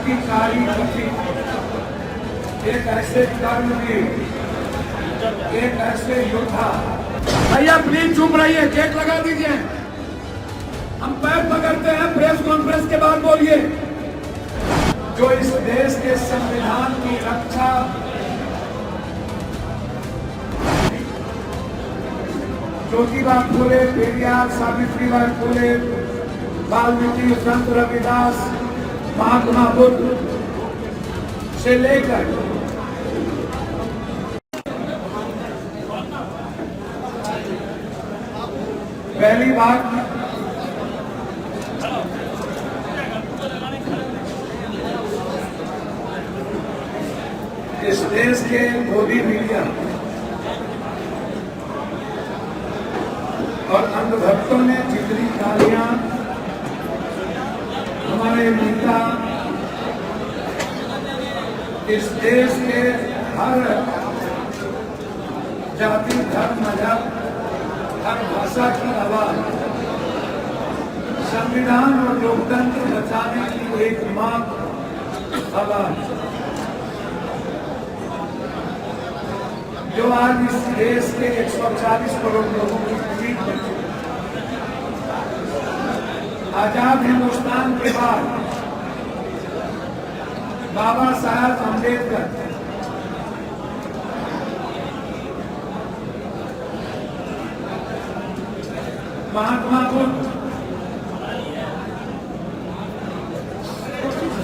क्रांतिकारी कथी, एक ऐसे कर्मवीर, एक ऐसे योद्धा। भैया प्लीज चुप रहिए, केक लगा दीजिए। हम पैर पकड़ते हैं, प्रेस कॉन्फ्रेंस के बाद बोलिए। जो इस देश के संविधान की रक्षा ज्योतिबा फुले, पेरियार, सावित्रीबाई फुले, वाल्मीकि, संत रविदास, महात्मा बुद्ध से लेकर पहली बात इस देश के मोदी मीडिया और अंधभक्तों ने जितनी गालियां हमारे नेता इस देश के हर जाति, धर्म, मजहब, हर भाषा की आवाज, संविधान और लोकतंत्र बचाने की एकमात्र आवाज जो आज इस देश के 140 करोड़ लोगों की जीत बची। आजाद हिंदुस्तान के बाद बाबा साहब अम्बेडकर, महात्मा बुद्ध,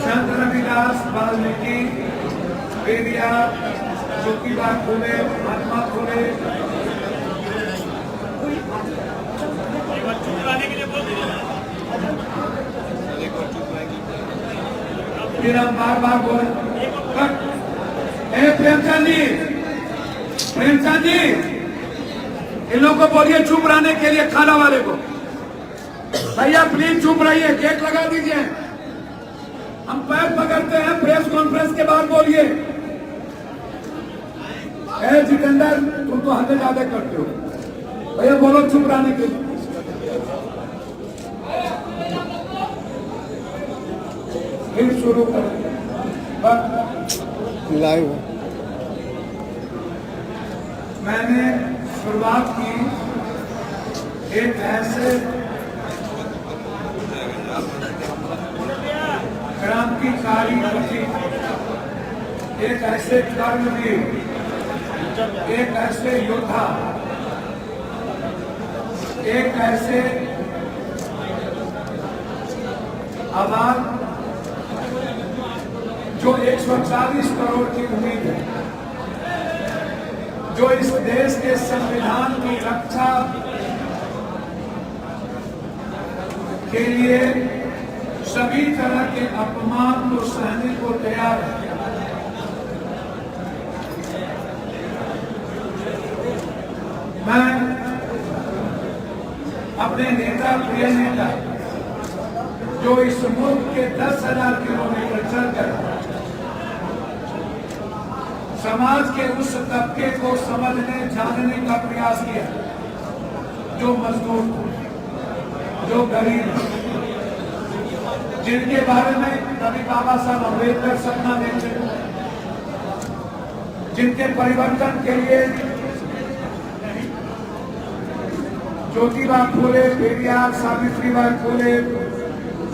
संत रविदास, वाल्मीकि, पेरियार, ज्योतिबा फुले, महात्मा फुले, फिर हम बार बार बोले प्रेमचंद जी, प्रेमचंद जी, इन लोगों को बोलिए चुप रहने के लिए, खाना वाले को। भैया प्लीज चुप रहिए, केक लगा दीजिए। हम पैर पकड़ते हैं, प्रेस कॉन्फ्रेंस के बाद बोलिए। जितेंद्र, तुम तो हद ज्यादा करते हो। भैया बोलो चुप रहने के लिए। फिर शुरू करें लाइव। मैंने शुरुआत की एक ऐसे क्रांतिकारी कथी, एक ऐसे कर्मवीर, एक ऐसे योद्धा, एक ऐसे आवाज जो 140 करोड़ की उम्मीद है, जो इस देश के संविधान की रक्षा के लिए सभी तरह के अपमान को सहने को तैयार है। मैं अपने नेता, प्रिय नेता, जो इस मुल्क के 10,000 किलोमीटर चलकर समाज के उस तबके को समझने, जानने का प्रयास किया, जो मजदूर, जो गरीब, जिनके बारे में कभी बाबा साहब अम्बेडकर सपना देखते, जिनके परिवर्तन के लिए ज्योतिबा फुले, पेरियार, सावित्रीबाई फुले,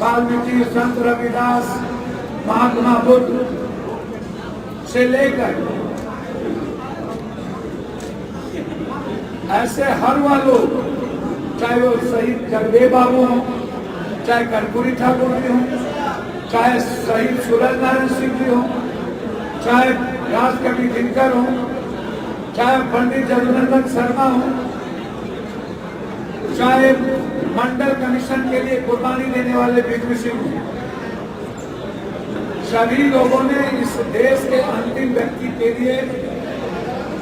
वाल्मीकि, संत रविदास, महात्मा बुद्ध से लेकर ऐसे हर वालों, चाहे वो शहीद जगदेव बाबू हों, चाहे कर्पूरी ठाकुर जी हों, चाहे शहीद सूरज नारायण सिंह जी हों, चाहे राजकवि दिनकर हों, चाहे पंडित जदुनंदन शर्मा हों, चाहे मंडल कमीशन के लिए कुर्बानी देने वाले विक्रम सिंह हों, सभी लोगों ने इस देश के अंतिम व्यक्ति के लिए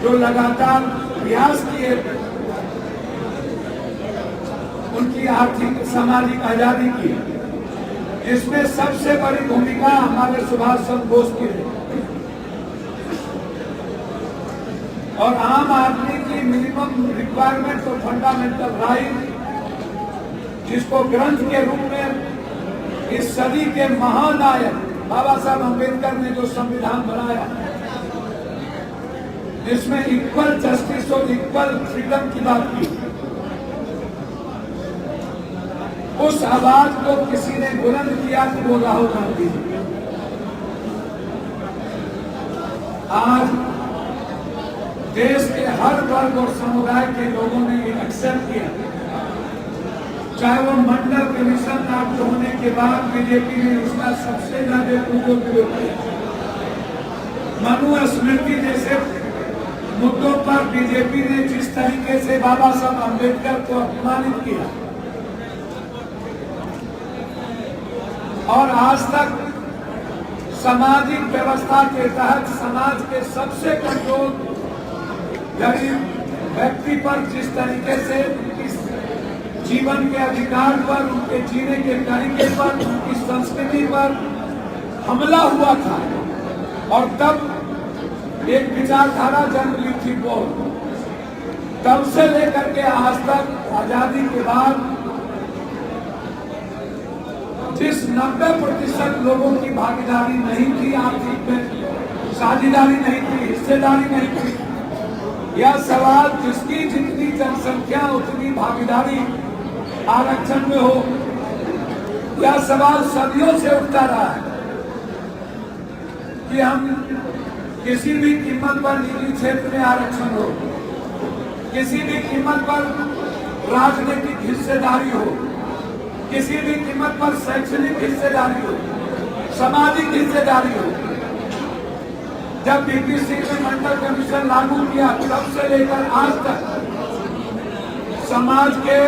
जो लगातार प्रयास किए, उनकी आर्थिक सामाजिक आजादी की, जिसमें सबसे बड़ी भूमिका हमारे सुभाष चंद्र बोस की है। और आम आदमी की मिनिमम रिक्वायरमेंट और फंडामेंटल राइट, जिसको ग्रंथ के रूप में इस सदी के महानायक बाबा साहब अम्बेडकर ने जो संविधान बनाया, जिसमें इक्वल जस्टिस और इक्वल फ्रीडम की बात की, उस आवाज को किसी ने बुलंद किया कि वो राहुल गांधी। आज देश के हर वर्ग और समुदाय के लोगों ने ये एक्सेप्ट किया, चाहे वो मंडल कमीशन प्राप्त होने के बाद बीजेपी ने उसका सबसे ज्यादा उपयोग किया। मनु स्मृति जैसे मुद्दों पर बीजेपी ने जिस तरीके से बाबा साहब अम्बेडकर को अपमानित किया, और आज तक सामाजिक व्यवस्था के तहत समाज के सबसे कमजोर गरीब व्यक्ति पर जिस तरीके से इस जीवन के अधिकार पर, उनके जीने के तरीके पर, उनकी संस्कृति पर हमला हुआ था, और तब एक विचारधारा जन्म ली थी वो, तब से लेकर के आज तक आजादी के बाद जिस 90% लोगों की भागीदारी नहीं थी, आर्थिक में साझेदारी नहीं थी, हिस्सेदारी नहीं थी, यह सवाल जिसकी जितनी जनसंख्या उतनी भागीदारी आरक्षण में हो, यह सवाल सदियों से उठता रहा है कि हम किसी भी कीमत पर निजी क्षेत्र में आरक्षण हो, किसी भी कीमत पर राजनीतिक हिस्सेदारी हो, किसी भी कीमत पर शैक्षणिक हिस्सेदारी हो, सामाजिक हिस्सेदारी हो। जब बीपीसी ने मंडल कमीशन लागू किया, तब से लेकर आज तक समाज के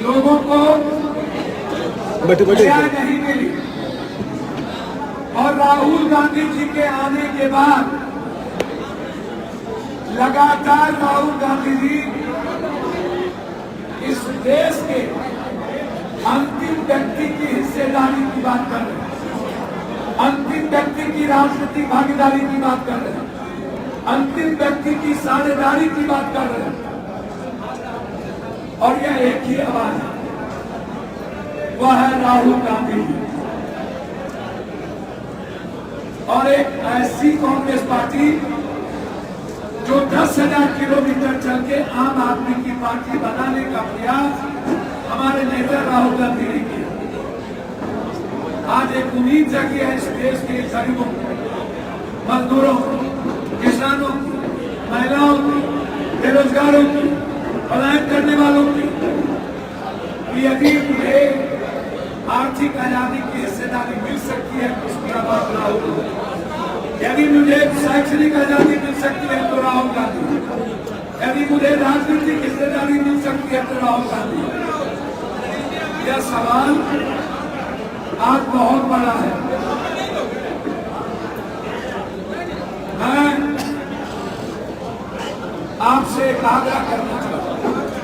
लोगों को न्याय नहीं मिली, और राहुल गांधी जी के आने के बाद लगातार राहुल गांधी जी इस देश के अंतिम व्यक्ति की हिस्सेदारी की बात कर रहे हैं, अंतिम व्यक्ति की राजनीतिक भागीदारी की बात कर रहे हैं, अंतिम व्यक्ति की साझेदारी की बात कर रहे हैं, और यह एक ही आवाज है, वह है राहुल गांधी। और एक ऐसी कांग्रेस पार्टी जो 10,000 किलोमीटर चल के आम आदमी की पार्टी बनाने का प्रयास हमारे नेता राहुल गांधी ने किया। आज एक उम्मीद जगी है इस देश के गरीबों, मजदूरों, किसानों, महिलाओं, बेरोजगारों की, पलायन करने वालों की, यदि उन्हें आर्थिक आजादी की हिस्सेदारी मिल सकती है तो उसकी आवाज राहुल, यदि मुझे शैक्षणिक आजादी मिल सकती है तो राहुल गांधी, यदि मुझे राजनीतिक हिस्सेदारी मिल सकती है तो राहुल गांधी। यह सवाल आज बहुत बड़ा है। मैं आपसे एक आग्रह करना